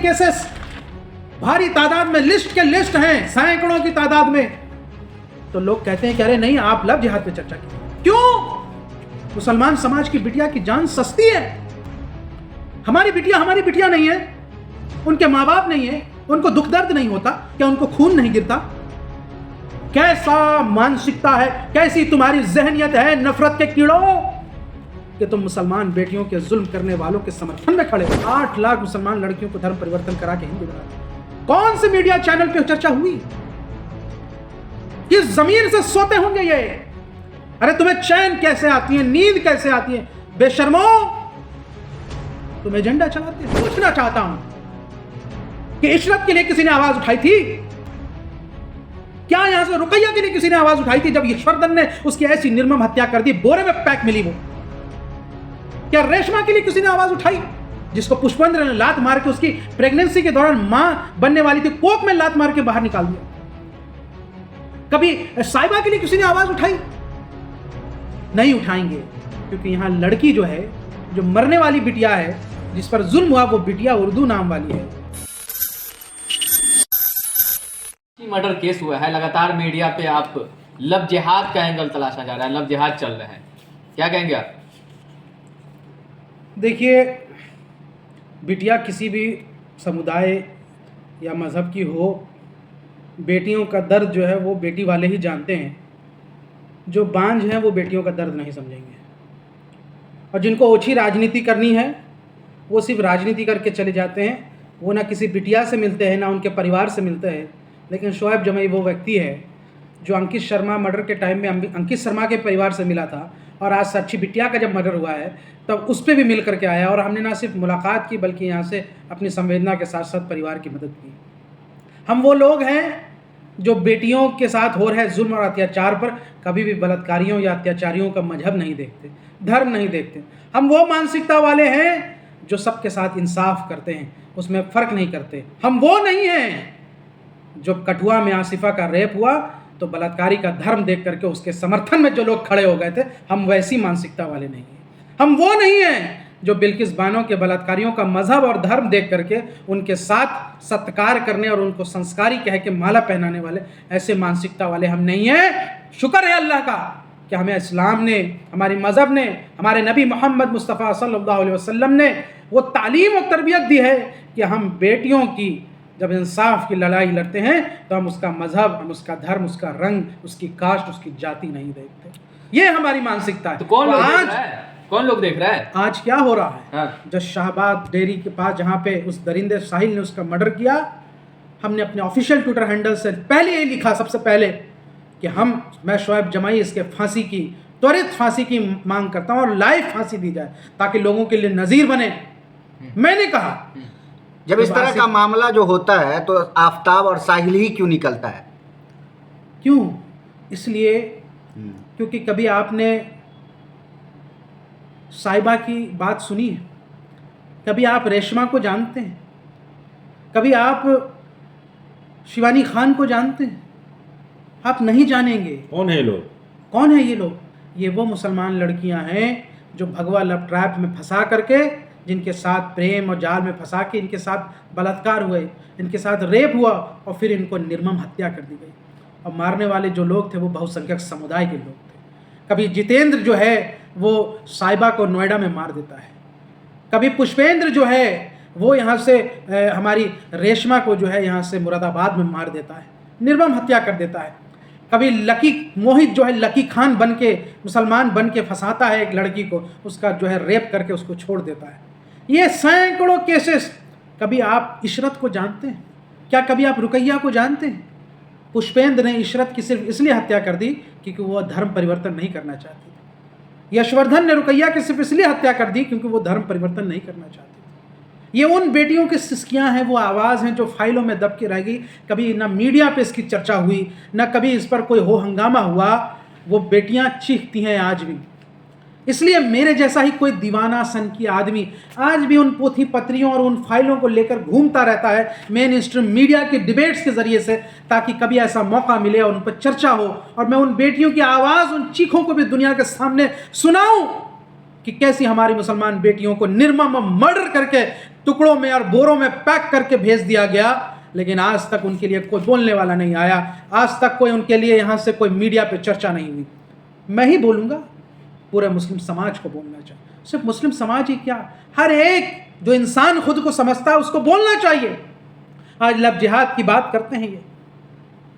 Cases भारी तादाद में, लिस्ट के लिस्ट हैं, सैकड़ों की तादाद में। तो लोग कहते हैं कि अरे नहीं, आप लव जिहाद पे चर्चा कीजिए। क्यों? मुसलमान समाज की बिटिया की जान सस्ती है। हमारी बिटिया नहीं है, उनके माँ बाप नहीं है, उनको दुख दर्द नहीं होता, क्या उनको खून नहीं गिरता? कैसा मानसिकता है, कैसी तुम्हारी जहनियत है नफरत के कीड़ों कि तुम मुसलमान बेटियों के जुल्म करने वालों के समर्थन में खड़े हो। 8 लाख मुसलमान लड़कियों को धर्म परिवर्तन करा के हिंदू बना। कौन से मीडिया चैनल पे चर्चा हुई? किस जमीन से सोते होंगे ये? अरे तुम्हें चैन कैसे आती है, नींद कैसे आती है? बेशर्मो, तुम एजेंडा चलाते हो। पूछना चाहता हूं कि इशरत के लिए किसी ने आवाज उठाई थी? क्या यहां से रुकैया के लिए किसी ने आवाज उठाई थी जब यशवर्धन ने उसकी ऐसी निर्मम हत्या कर दी, बोरे में पैक मिली वो? क्या रेशमा के लिए किसी ने आवाज उठाई जिसको पुष्पेंद्र ने लात मार के उसकी प्रेगनेंसी के दौरान मां बनने वाली थी, कोक में लात मार के बाहर निकाल दिया? कभी साहिबा के लिए किसी ने आवाज उठाई? नहीं उठाएंगे, क्योंकि यहां लड़की जो है, जो मरने वाली बिटिया है, जिस पर जुल्म हुआ, वो बिटिया उर्दू नाम वाली है। मर्डर केस हुआ है, लगातार मीडिया पे आप लव जिहाद का एंगल तलाशा जा रहा है, लव जिहाद चल रहे हैं, क्या कहेंगे आप? देखिए, बिटिया किसी भी समुदाय या मज़हब की हो, बेटियों का दर्द जो है वो बेटी वाले ही जानते हैं। जो बांझ हैं वो बेटियों का दर्द नहीं समझेंगे, और जिनको ओछी राजनीति करनी है वो सिर्फ राजनीति करके चले जाते हैं। वो ना किसी बिटिया से मिलते हैं, ना उनके परिवार से मिलते हैं। लेकिन शोएब जमई वो व्यक्ति है जो अंकित शर्मा मर्डर के टाइम में अंकित शर्मा के परिवार से मिला था, और आज साक्षी बिटिया का जब मर्डर हुआ है तब उस पर भी मिल करके आया, और हमने ना सिर्फ मुलाकात की बल्कि यहाँ से अपनी संवेदना के साथ साथ परिवार की मदद की। हम वो लोग हैं जो बेटियों के साथ हो रहे जुल्म और अत्याचार पर कभी भी बलात्कारियों या अत्याचारियों का मजहब नहीं देखते, धर्म नहीं देखते। हम वो मानसिकता वाले हैं जो सबके साथ इंसाफ करते हैं, उसमें फ़र्क नहीं करते। हम वो नहीं हैं जो कठुआ में आसिफा का रेप हुआ तो बलात्कारी का धर्म देख करके उसके समर्थन में जो लोग खड़े हो गए थे, हम वैसी मानसिकता वाले नहीं हैं। हम वो नहीं हैं जो बिल्किस बानो के बलात्कारियों का मजहब और धर्म देख करके उनके साथ सत्कार करने और उनको संस्कारी कह के माला पहनाने वाले, ऐसे मानसिकता वाले हम नहीं हैं। शुक्र है अल्लाह का कि हमें इस्लाम ने, हमारी मज़हब ने, हमारे नबी मोहम्मद मुस्तफ़ा सल्लल्लाहु अलैहि वसल्लम ने वो तालीम और तरबियत दी है कि हम बेटियों की जब इंसाफ की लड़ाई लड़ते हैं तो हम उसका मजहब, हम उसका धर्म, उसका रंग, उसकी कास्ट, उसकी जाति नहीं देखते। ये हमारी मानसिकता है। तो कौन लोग देख रहा है? आज क्या हो रहा है? हाँ। जो शाहबाद डेयरी के पास जहाँ पे उस दरिंदे साहिल ने उसका मर्डर किया, हमने अपने ऑफिशियल ट्विटर हैंडल से पहले ये लिखा सबसे पहले कि मैं शोएब जमाई इसके फांसी की, त्वरित फांसी की मांग करता हूँ और लाइव फांसी दी जाए ताकि लोगों के लिए नज़ीर बने। मैंने कहा जब इस तरह का मामला जो होता है तो आफताब और साहिल ही क्यों निकलता है? क्यों? इसलिए क्योंकि कभी आपने साहिबा की बात सुनी है? कभी आप रेशमा को जानते हैं? कभी आप शिवानी खान को जानते हैं? आप नहीं जानेंगे। कौन है लोग? कौन है ये लोग? ये वो मुसलमान लड़कियां हैं जो भगवा लव ट्रैप में फंसा करके, जिनके साथ प्रेम और जाल में फंसा के इनके साथ बलात्कार हुए, इनके साथ रेप हुआ और फिर इनको निर्मम हत्या कर दी गई। और मारने वाले जो लोग थे वो बहुसंख्यक समुदाय के लोग थे। कभी जितेंद्र जो है वो साहिबा को नोएडा में मार देता है, कभी पुष्पेंद्र जो है वो यहाँ से हमारी रेशमा को जो है यहाँ से मुरादाबाद में मार देता है, निर्मम हत्या कर देता है। कभी लकी मोहित जो है लकी खान बन के, मुसलमान बन के फंसाता है एक लड़की को, उसका जो है रेप करके उसको छोड़ देता है। ये सैकड़ों केसेस। कभी आप इशरत को जानते हैं? क्या कभी आप रुकैया को जानते हैं? पुष्पेंद्र ने इशरत की सिर्फ इसलिए हत्या कर दी क्योंकि वो धर्म परिवर्तन नहीं करना चाहती थी। यशवर्धन ने रुकैया की सिर्फ इसलिए हत्या कर दी क्योंकि वो धर्म परिवर्तन नहीं करना चाहती थी। ये उन बेटियों की सिसकियां हैं, वो आवाज़ हैं जो फाइलों में दब के रह गई। कभी ना मीडिया पे इसकी चर्चा हुई, ना कभी इस पर कोई हो हंगामा हुआ। वो बेटियां चीखती हैं आज भी। इसलिए मेरे जैसा ही कोई दीवाना सन की आदमी आज भी उन पोथी पत्रियों और उन फाइलों को लेकर घूमता रहता है मेन स्ट्रीम मीडिया के डिबेट्स के ज़रिए से, ताकि कभी ऐसा मौका मिले और उन पर चर्चा हो और मैं उन बेटियों की आवाज़, उन चीखों को भी दुनिया के सामने सुनाऊं कि कैसी हमारी मुसलमान बेटियों को निर्मम मर्डर करके टुकड़ों में और बोरों में पैक करके भेज दिया गया, लेकिन आज तक उनके लिए कोई बोलने वाला नहीं आया, आज तक कोई उनके लिए यहाँ से कोई मीडिया पे चर्चा नहीं हुई। मैं ही बोलूँगा, पूरे मुस्लिम समाज को बोलना चाहिए। सिर्फ मुस्लिम समाज ही क्या, हर एक जो इंसान खुद को समझता है उसको बोलना चाहिए। आज लव जिहाद की बात करते हैं, ये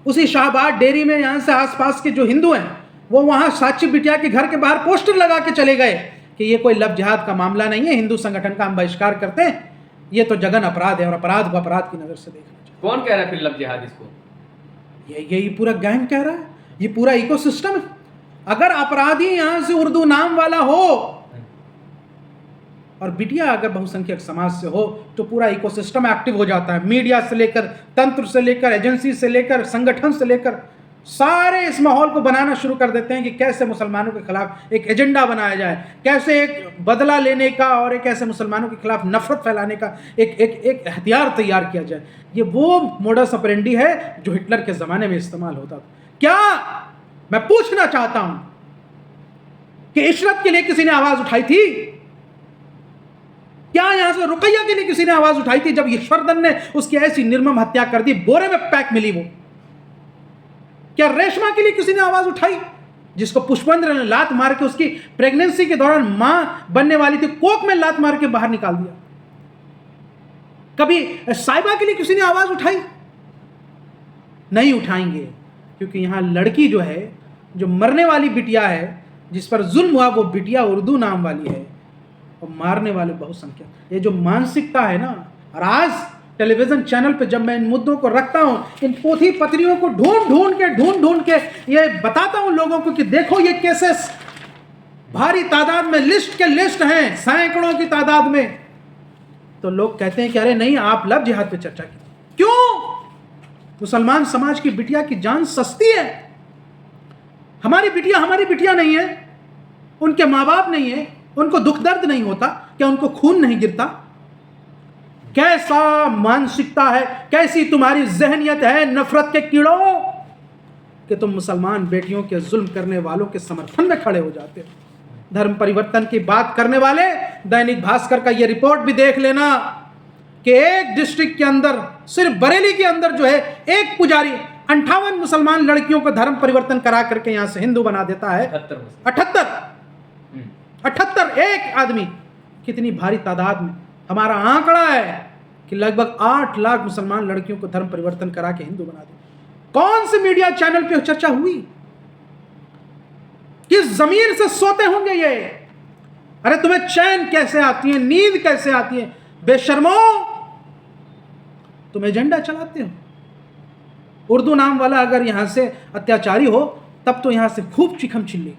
उसी शाहबाद डेयरी में यहाँ से आसपास के जो हिंदू हैं वो वहाँ साक्षी बिटिया के घर के बाहर पोस्टर लगा के चले गए कि ये कोई लव जिहाद का मामला नहीं है, हिंदू संगठन का हम बहिष्कार करते हैं, ये तो जघन अपराध है और अपराध को अपराध की नज़र से देखना चाहिए। कौन कह रहा है फिर लव जिहाद इसको? यही पूरा गैंग कह रहा है, ये पूरा इकोसिस्टम है। अगर अपराधी यहाँ से उर्दू नाम वाला हो और बिटिया अगर बहुसंख्यक समाज से हो तो पूरा इकोसिस्टम एक्टिव हो जाता है। मीडिया से लेकर, तंत्र से लेकर, एजेंसी से लेकर, संगठन से लेकर, सारे इस माहौल को बनाना शुरू कर देते हैं कि कैसे मुसलमानों के खिलाफ एक एजेंडा बनाया जाए, कैसे एक बदला लेने का और एक ऐसे मुसलमानों के खिलाफ नफरत फैलाने का एक हथियार तैयार किया जाए। ये वो मोडस ऑपरेंडी है जो हिटलर के ज़माने में इस्तेमाल होता था। क्या मैं पूछना चाहता हूं कि इशरत के लिए किसी ने आवाज़ उठाई थी? क्या यहां से रुकैया के लिए किसी ने आवाज़ उठाई थी जब ईश्वरदन ने उसकी ऐसी निर्मम हत्या कर दी, बोरे में पैक मिली वो? क्या रेशमा के लिए किसी ने आवाज उठाई जिसको पुष्पेंद्र ने लात मार के उसकी प्रेगनेंसी के दौरान मां बनने वाली थी, कोक में लात मार के बाहर निकाल दिया? कभी साहिबा के लिए किसी ने आवाज उठाई? नहीं उठाएंगे, क्योंकि यहां लड़की जो है, जो मरने वाली बिटिया है, जिस पर जुल्म हुआ, वो बिटिया उर्दू नाम वाली है और मारने वाले बहुसंख्यक। ये जो मानसिकता है ना, और आज टेलीविजन चैनल पे जब मैं इन मुद्दों को रखता हूं, इन पोथी पत्रियों को ढूंढ ढूंढ के ये बताता हूं लोगों को कि देखो ये केसेस भारी तादाद में, लिस्ट के लिस्ट हैं, सैकड़ों की तादाद में, तो लोग कहते हैं कि अरे नहीं, आप लव जिहाद पे चर्चा की। क्यों? मुसलमान समाज की बिटिया की जान सस्ती है। हमारी बिटिया नहीं है, उनके माँ बाप नहीं है, उनको दुख दर्द नहीं होता क्या? उनको खून नहीं गिरता? कैसा मानसिकता है, कैसी तुम्हारी जहनियत है नफरत के कीड़ों कि तुम मुसलमान बेटियों के जुल्म करने वालों के समर्थन में खड़े हो जाते हो। धर्म परिवर्तन की बात करने वाले, दैनिक भास्कर का ये रिपोर्ट भी देख लेना कि एक डिस्ट्रिक्ट के अंदर, सिर्फ बरेली के अंदर जो है, एक पुजारी 58 मुसलमान लड़कियों को धर्म परिवर्तन करा करके यहां से हिंदू बना देता है। 78 एक आदमी। कितनी भारी तादाद में। हमारा आंकड़ा है कि लगभग 8 लाख मुसलमान लड़कियों को धर्म परिवर्तन करा के हिंदू बना दे। कौन से मीडिया चैनल पे चर्चा हुई? किस जमीर से सोते होंगे ये? अरे तुम्हें चैन कैसे आती है, नींद कैसे आती है? बेशर्मो, तुम एजेंडा चलाते हो। उर्दू नाम वाला अगर यहां से अत्याचारी हो तब तो यहां से खूब चिखम चिल्ली,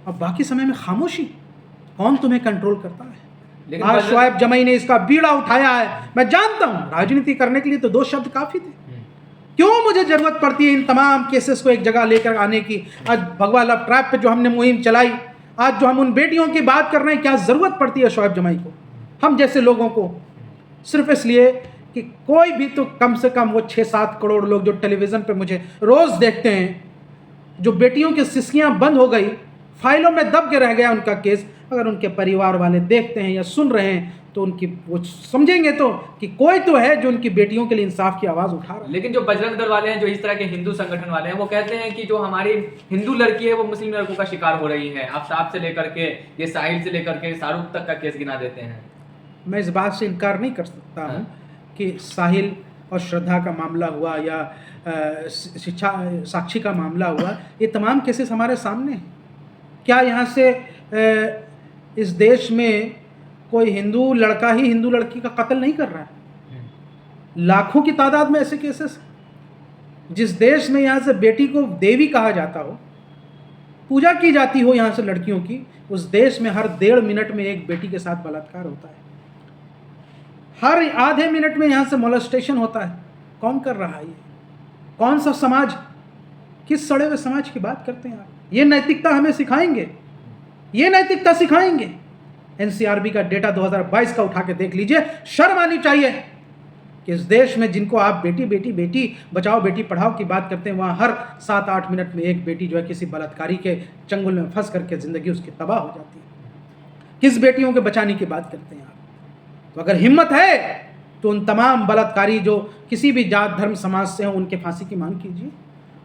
और बाकी समय में खामोशी। कौन तुम्हें कंट्रोल करता है? आज शोएब जमई ने इसका बीड़ा उठाया है। मैं जानता हूं राजनीति करने के लिए तो 2 शब्द काफी थे। क्यों मुझे जरूरत पड़ती है इन तमाम केसेस को एक जगह लेकर आने की? आज भगवा लव ट्रैप पे जो हमने मुहिम चलाई, आज जो हम उन बेटियों की बात कर रहे हैं, क्या जरूरत पड़ती है शोएब जमई को, हम जैसे लोगों को? सिर्फ इसलिए कि कोई भी तो कम से कम वो 6-7 करोड़ लोग जो टेलीविज़न पे मुझे रोज़ देखते हैं, जो बेटियों की सिस्कियां बंद हो गई, फाइलों में दब के रह गया उनका केस, अगर उनके परिवार वाले देखते हैं या सुन रहे हैं तो उनकी वो समझेंगे तो कि कोई तो है जो उनकी बेटियों के लिए इंसाफ की आवाज़ उठा रहा है। लेकिन जो बजरंग दल वाले हैं, जो इस तरह के हिंदू संगठन वाले हैं, वो कहते हैं कि जो हमारी हिंदू लड़की है वो मुस्लिम लड़कों का शिकार हो रही है। आफ्ताब से लेकर के ये साहिल से लेकर के शाहरुख तक का केस गिना देते हैं। मैं इस बात से इनकार नहीं कर सकता हूँ कि साहिल और श्रद्धा का मामला हुआ या साक्षी का मामला हुआ, ये तमाम केसेस हमारे सामने हैं। क्या यहाँ से इस देश में कोई हिंदू लड़का ही हिंदू लड़की का कत्ल नहीं कर रहा है? लाखों की तादाद में ऐसे केसेस। जिस देश में यहाँ से बेटी को देवी कहा जाता हो, पूजा की जाती हो यहाँ से लड़कियों की, उस देश में हर 1.5 मिनट में एक बेटी के साथ बलात्कार होता है। हर आधे मिनट में यहाँ से मोलेस्टेशन होता है। कौन कर रहा है ये? कौन सा समाज? किस सड़े हुए समाज की बात करते हैं आप? ये नैतिकता हमें सिखाएंगे? ये नैतिकता सिखाएंगे? एनसीआरबी का डेटा 2022 का उठा के देख लीजिए। शर्म आनी चाहिए कि इस देश में जिनको आप बेटी बेटी बेटी बचाओ बेटी पढ़ाओ की बात करते हैं, वहाँ हर 7-8 मिनट में एक बेटी जो है किसी बलात्कारी के चंगुल में फंस करके ज़िंदगी उसकी तबाह हो जाती है। किस बेटियों के बचाने की बात करते हैं आप? तो अगर हिम्मत है तो उन तमाम बलात्कारी जो किसी भी जात धर्म समाज से हों उनके फांसी की मांग कीजिए,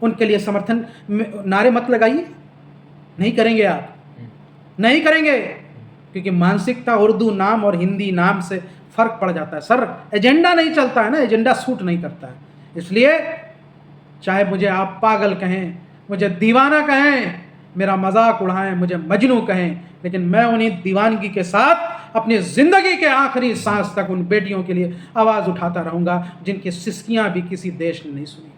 उनके लिए समर्थन नारे मत लगाइए। नहीं करेंगे आप, नहीं करेंगे, क्योंकि मानसिकता उर्दू नाम और हिंदी नाम से फर्क पड़ जाता है सर। एजेंडा नहीं चलता है ना, एजेंडा सूट नहीं करता है। इसलिए चाहे मुझे आप पागल कहें, मुझे दीवाना कहें, मेरा मजाक उड़ाएं, मुझे मजनू कहें, लेकिन मैं उन्हीं दीवानगी के साथ अपनी ज़िंदगी के आखिरी सांस तक उन बेटियों के लिए आवाज़ उठाता रहूँगा जिनकी सिसकियाँ भी किसी देश ने नहीं सुनी।